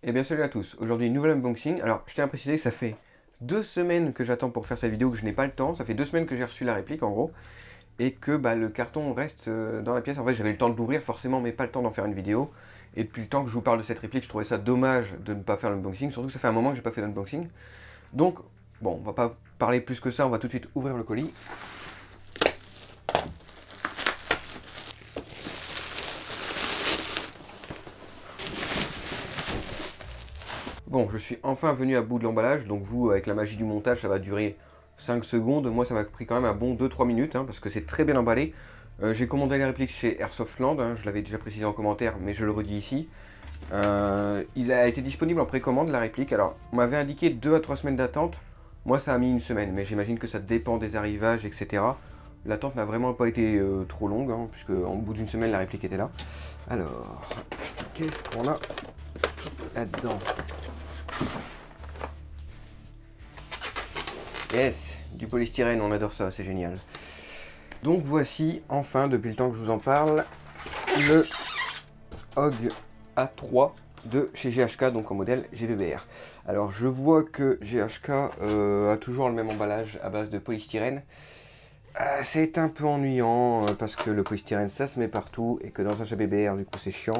Eh bien salut à tous, aujourd'hui nouvel unboxing. Alors je tiens à préciser que ça fait 2 semaines que j'attends pour faire cette vidéo, que je n'ai pas le temps. Ça fait 2 semaines que j'ai reçu la réplique en gros. Et que le carton reste dans la pièce. En fait j'avais le temps de l'ouvrir forcément mais pas le temps d'en faire une vidéo. Et depuis le temps que je vous parle de cette réplique, je trouvais ça dommage de ne pas faire l'unboxing. Surtout que ça fait un moment que j'ai pas fait l'unboxing. Donc bon, on va pas parler plus que ça, on va tout de suite ouvrir le colis. Bon, je suis enfin venu à bout de l'emballage, donc vous, avec la magie du montage, ça va durer 5 secondes. Moi, ça m'a pris quand même un bon 2-3 minutes, parce que c'est très bien emballé. J'ai commandé la réplique chez Airsoftland, je l'avais déjà précisé en commentaire, mais je le redis ici. Il a été disponible en précommande, la réplique. Alors, on m'avait indiqué 2 à 3 semaines d'attente. Moi, ça a mis une semaine, mais j'imagine que ça dépend des arrivages, etc. L'attente n'a vraiment pas été trop longue, puisque en bout d'une semaine, la réplique était là. Alors, qu'est-ce qu'on a là-dedans ? Yes, du polystyrène, on adore ça, c'est génial. Donc voici, enfin, depuis le temps que je vous en parle, le HOG A3 de chez GHK, donc en modèle GBBR. Alors je vois que GHK a toujours le même emballage à base de polystyrène. C'est un peu ennuyant parce que le polystyrène ça se met partout et que dans un GBBR du coup c'est chiant.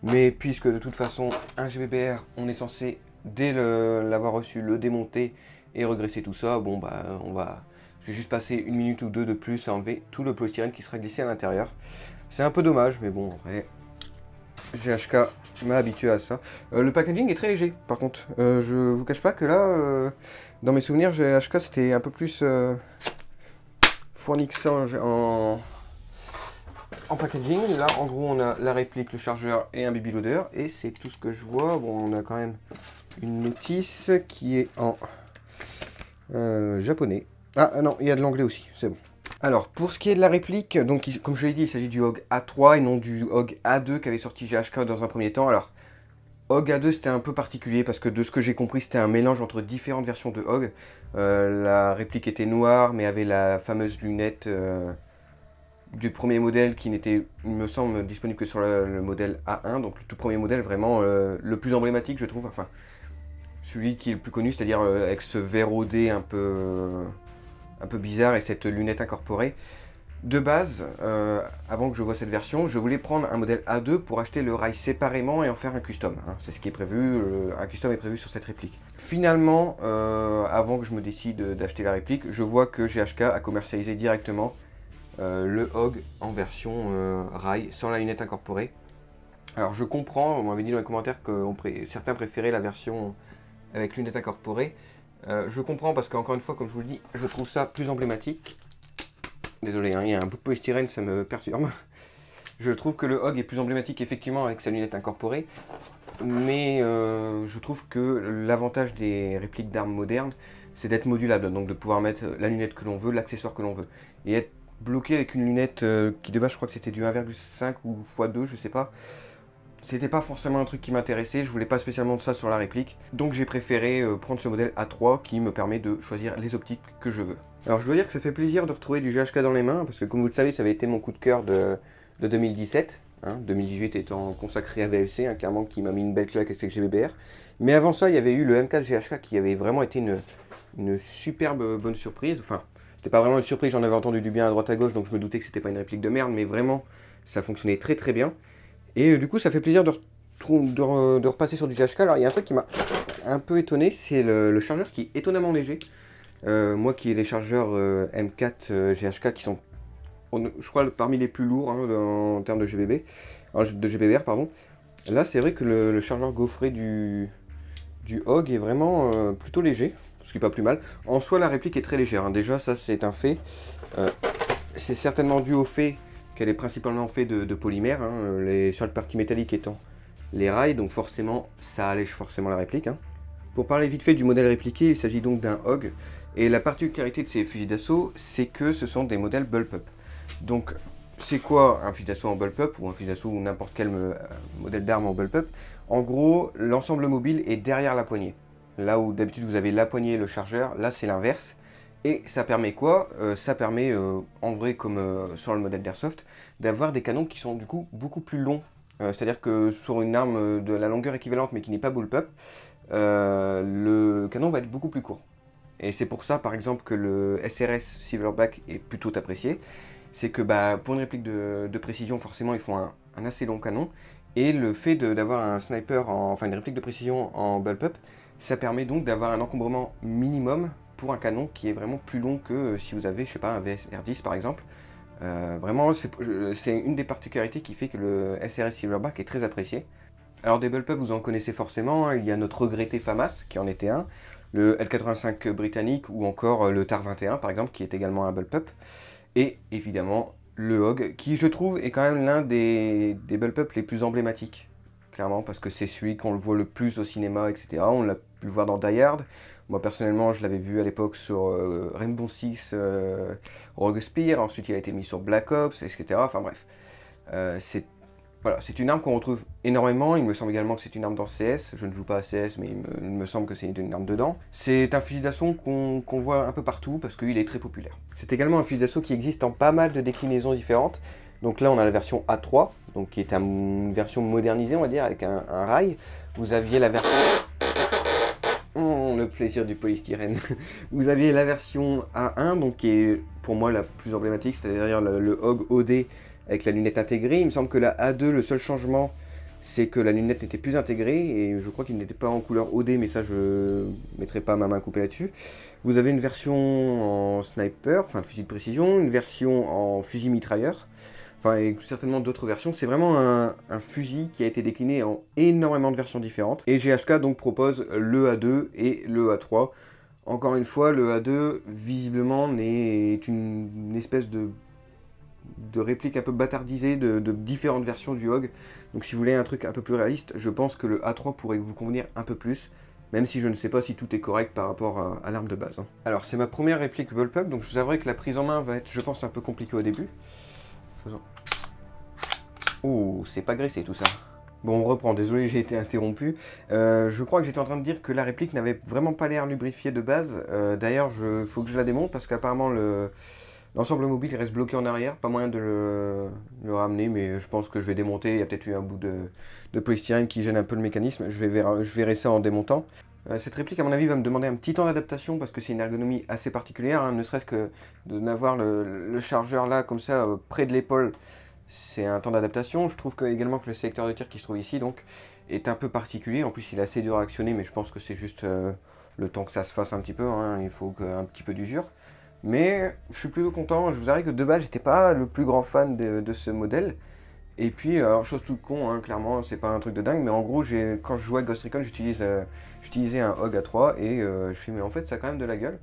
Mais puisque de toute façon un GBBR on est censé dès l'avoir reçu le démonter et regresser tout ça, bon je vais juste passer une minute ou deux de plus à enlever tout le polystyrène qui sera glissé à l'intérieur. C'est un peu dommage mais bon après GHK m'a habitué à ça. Le packaging est très léger par contre. Je vous cache pas que là, dans mes souvenirs GHK c'était un peu plus fourni que ça en packaging. Là en gros on a la réplique, le chargeur et un baby loader et c'est tout ce que je vois. Bon on a quand même une notice qui est en japonais. Ah non, il y a de l'anglais aussi, c'est bon. Alors, pour ce qui est de la réplique, donc comme je l'ai dit, il s'agit du HOG A3 et non du HOG A2 qu'avait sorti GHK dans un premier temps. Alors, HOG A2 c'était un peu particulier parce que de ce que j'ai compris, c'était un mélange entre différentes versions de HOG. La réplique était noire mais avait la fameuse lunette du premier modèle qui n'était, il me semble, disponible que sur le modèle A1. Donc le tout premier modèle, vraiment le plus emblématique je trouve. Enfin, celui qui est le plus connu, c'est-à-dire avec ce verre OD un peu bizarre et cette lunette incorporée. De base, avant que je voie cette version, je voulais prendre un modèle A2 pour acheter le rail séparément et en faire un custom. C'est ce qui est prévu, un custom est prévu sur cette réplique. Finalement, avant que je me décide d'acheter la réplique, je vois que GHK a commercialisé directement le HOG en version rail, sans la lunette incorporée. Alors je comprends, on m'avait dit dans les commentaires que certains préféraient la version avec lunette incorporée. Je comprends parce qu'encore une fois, comme je vous le dis, je trouve ça plus emblématique. Désolé, il y a un bout de polystyrène, ça me perturbe. Je trouve que le HOG est plus emblématique effectivement avec sa lunette incorporée. Mais je trouve que l'avantage des répliques d'armes modernes, c'est d'être modulable. Donc de pouvoir mettre la lunette que l'on veut, l'accessoire que l'on veut. Et être bloqué avec une lunette qui de base, je crois que c'était du 1,5 ou x2, je sais pas. C'était pas forcément un truc qui m'intéressait, je voulais pas spécialement de ça sur la réplique. Donc j'ai préféré prendre ce modèle A3 qui me permet de choisir les optiques que je veux. Alors je dois dire que ça fait plaisir de retrouver du GHK dans les mains, parce que comme vous le savez, ça avait été mon coup de cœur de 2017. 2018 étant consacré à VLC, clairement qui m'a mis une belle claque avec GBBR. Mais avant ça, il y avait eu le M4 GHK qui avait vraiment été une superbe bonne surprise. Enfin, c'était pas vraiment une surprise, j'en avais entendu du bien à droite à gauche, donc je me doutais que c'était pas une réplique de merde, mais vraiment, ça fonctionnait très très bien. Et du coup, ça fait plaisir de repasser sur du GHK. Alors, il y a un truc qui m'a un peu étonné, c'est le chargeur qui est étonnamment léger. Moi qui ai les chargeurs M4 GHK qui sont, je crois, parmi les plus lourds en termes de de GBBR, pardon. Là, c'est vrai que le chargeur gaufré du HOG est vraiment plutôt léger, ce qui n'est pas plus mal. En soi, la réplique est très légère. Déjà, ça, c'est un fait. C'est certainement dû au fait qu'elle est principalement faite de polymère, les seules parties métalliques étant les rails, donc forcément ça allège forcément la réplique. Pour parler vite fait du modèle répliqué, il s'agit donc d'un HOG, et la particularité de ces fusils d'assaut, c'est que ce sont des modèles bullpup. Donc c'est quoi un fusil d'assaut en bullpup, ou un fusil d'assaut ou n'importe quel modèle d'arme en bullpup? En gros, l'ensemble mobile est derrière la poignée. Là où d'habitude vous avez la poignée et le chargeur, là c'est l'inverse. Et ça permet quoi? Ça permet, en vrai, comme sur le modèle d'Airsoft, d'avoir des canons qui sont du coup beaucoup plus longs C'est-à-dire que sur une arme de la longueur équivalente mais qui n'est pas bullpup, le canon va être beaucoup plus court. Et c'est pour ça par exemple que le SRS Silverback est plutôt apprécié. C'est que pour une réplique de précision, forcément il faut un assez long canon. Et le fait d'avoir un sniper, enfin une réplique de précision en bullpup, ça permet donc d'avoir un encombrement minimum pour un canon qui est vraiment plus long que si vous avez, je sais pas, un VSR10 par exemple. Vraiment, c'est une des particularités qui fait que le SRS Silverback est très apprécié. Alors des bullpups, vous en connaissez forcément, hein. Il y a notre regretté FAMAS, qui en était un, le L85 britannique, ou encore le TAR 21 par exemple, qui est également un bullpup. Et évidemment, le Hog, qui je trouve est quand même l'un des bullpups les plus emblématiques. Clairement, parce que c'est celui qu'on le voit le plus au cinéma, etc. On l'a pu le voir dans Die Hard. Moi personnellement, je l'avais vu à l'époque sur Rainbow Six, Rogue Spear. Ensuite, il a été mis sur Black Ops, etc. Enfin bref. Voilà, c'est une arme qu'on retrouve énormément. Il me semble également que c'est une arme dans CS. Je ne joue pas à CS, mais il me semble que c'est une arme dedans. C'est un fusil d'assaut qu'on voit un peu partout parce qu'il est très populaire. C'est également un fusil d'assaut qui existe en pas mal de déclinaisons différentes. Donc là, on a la version A3, donc qui est une version modernisée, on va dire, avec un rail. Vous aviez la version... le plaisir du polystyrène. Vous aviez la version A1, donc qui est pour moi la plus emblématique, c'est-à-dire le Hog OD avec la lunette intégrée. Il me semble que la A2, le seul changement, c'est que la lunette n'était plus intégrée, et je crois qu'il n'était pas en couleur OD, mais ça je ne mettrai pas ma main coupée là-dessus. Vous avez une version en sniper, enfin de fusil de précision, une version en fusil mitrailleur, enfin et certainement d'autres versions. C'est vraiment un fusil qui a été décliné en énormément de versions différentes. Et GHK donc propose le A2 et le A3. Encore une fois, le A2 visiblement est une espèce de réplique un peu bâtardisée de différentes versions du Hog. Donc si vous voulez un truc un peu plus réaliste, je pense que le A3 pourrait vous convenir un peu plus, même si je ne sais pas si tout est correct par rapport à l'arme de base. Alors c'est ma première réplique bullpup, donc je vous avouerai que la prise en main va être, je pense, un peu compliquée au début. Faisons. Oh, c'est pas graissé tout ça. Bon, on reprend, désolé, j'ai été interrompu. Je crois que j'étais en train de dire que la réplique n'avait vraiment pas l'air lubrifiée de base. D'ailleurs, faut que je la démonte parce qu'apparemment l'ensemble mobile il reste bloqué en arrière, pas moyen de le ramener, mais je pense que je vais démonter. Il y a peut-être eu un bout de polystyrène qui gêne un peu le mécanisme, je verrai ça en démontant. Cette réplique, à mon avis, va me demander un petit temps d'adaptation parce que c'est une ergonomie assez particulière, hein, ne serait-ce que de n'avoir le chargeur là, comme ça, près de l'épaule, c'est un temps d'adaptation. Je trouve également que le sélecteur de tir qui se trouve ici, donc, est un peu particulier. En plus, il est assez dur à actionner, mais je pense que c'est juste le temps que ça se fasse un petit peu, hein, il faut un petit peu d'usure. Mais je suis plutôt content, je vous avoue que de base j'étais pas le plus grand fan de ce modèle. Et puis, alors chose toute con, hein, clairement c'est pas un truc de dingue, mais en gros quand je jouais à Ghost Recon j'utilisais un Hog A3 et je fais mais en fait ça a quand même de la gueule.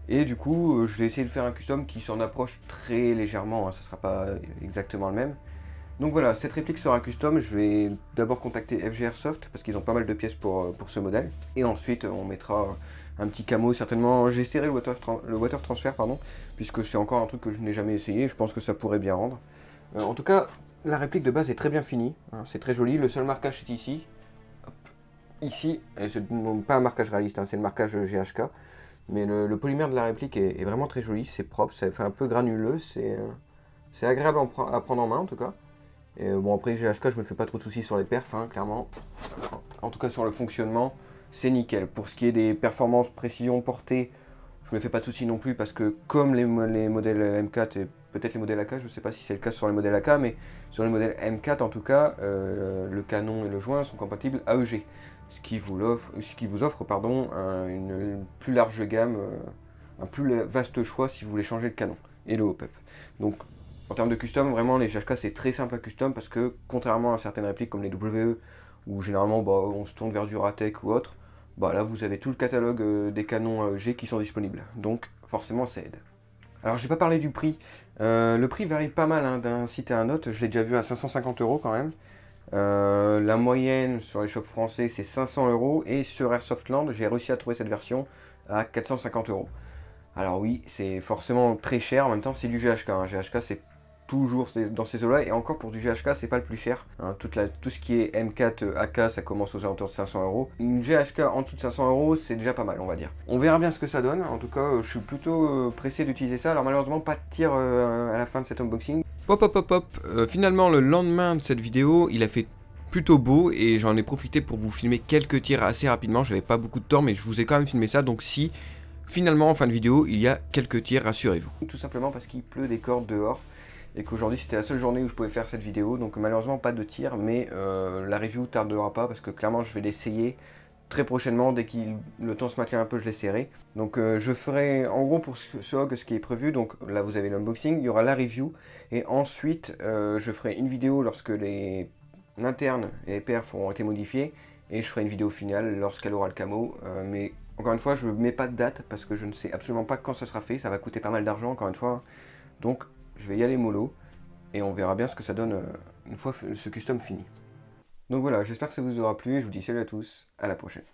Et du coup je vais essayer de faire un custom qui s'en approche très légèrement, hein, ça sera pas exactement le même. Donc voilà, cette réplique sera custom, je vais d'abord contacter FG Airsoft parce qu'ils ont pas mal de pièces pour ce modèle. Et ensuite on mettra un petit camo, certainement, j'essaierai le water transfer, pardon, puisque c'est encore un truc que je n'ai jamais essayé, je pense que ça pourrait bien rendre. En tout cas, la réplique de base est très bien finie, hein, c'est très joli, le seul marquage est ici. Hop. Ici, et c'est pas un marquage réaliste, hein, c'est le marquage GHK. Mais le polymère de la réplique est vraiment très joli, c'est propre, ça fait un peu granuleux, c'est agréable à prendre en main en tout cas. Et bon après GHK je me fais pas trop de soucis sur les perfs, hein, clairement. En tout cas sur le fonctionnement, c'est nickel. Pour ce qui est des performances, précision, portée, je me fais pas de soucis non plus parce que comme les modèles M4 et peut-être les modèles AK, je sais pas si c'est le cas sur les modèles AK, mais sur les modèles M4 en tout cas, le canon et le joint sont compatibles AEG. Ce qui vous offre pardon, une plus large gamme, un plus vaste choix si vous voulez changer le canon et le hop-up. Donc en termes de custom, vraiment les GHK c'est très simple à custom parce que contrairement à certaines répliques comme les WE où généralement on se tourne vers du Ratec ou autre, là vous avez tout le catalogue des canons AEG qui sont disponibles. Donc forcément ça aide. Alors j'ai pas parlé du prix. Le prix varie pas mal hein, d'un site à un autre. Je l'ai déjà vu à 550 € quand même. La moyenne sur les shops français c'est 500 € et sur Airsoftland j'ai réussi à trouver cette version à 450 €. Alors oui, c'est forcément très cher, en même temps c'est du GHK, hein. GHK c'est toujours dans ces eaux-là, et encore pour du GHK c'est pas le plus cher, hein. Tout ce qui est M4 AK ça commence aux alentours de 500 €. Une GHK en dessous de 500 € c'est déjà pas mal on va dire. On verra bien ce que ça donne, en tout cas je suis plutôt pressé d'utiliser ça. Alors malheureusement pas de tir à la fin de cet unboxing. Hop hop hop hop, finalement le lendemain de cette vidéo, il a fait plutôt beau et j'en ai profité pour vous filmer quelques tirs assez rapidement. J'avais pas beaucoup de temps mais je vous ai quand même filmé ça, donc si finalement en fin de vidéo il y a quelques tirs, rassurez-vous. Tout simplement parce qu'il pleut des cordes dehors et qu'aujourd'hui c'était la seule journée où je pouvais faire cette vidéo, donc malheureusement pas de tir, mais la review tardera pas parce que clairement je vais l'essayer très prochainement. Dès que le temps se maintient un peu, je l'essaierai. Donc je ferai en gros pour ce hog ce qui est prévu. Donc là vous avez l'unboxing, il y aura la review et ensuite je ferai une vidéo lorsque l'interne et les perfs auront été modifiés et je ferai une vidéo finale lorsqu'elle aura le camo. Mais encore une fois je ne mets pas de date parce que je ne sais absolument pas quand ça sera fait. Ça va coûter pas mal d'argent encore une fois. Donc je vais y aller mollo et on verra bien ce que ça donne une fois ce custom fini. Donc voilà, j'espère que ça vous aura plu et je vous dis salut à tous, à la prochaine.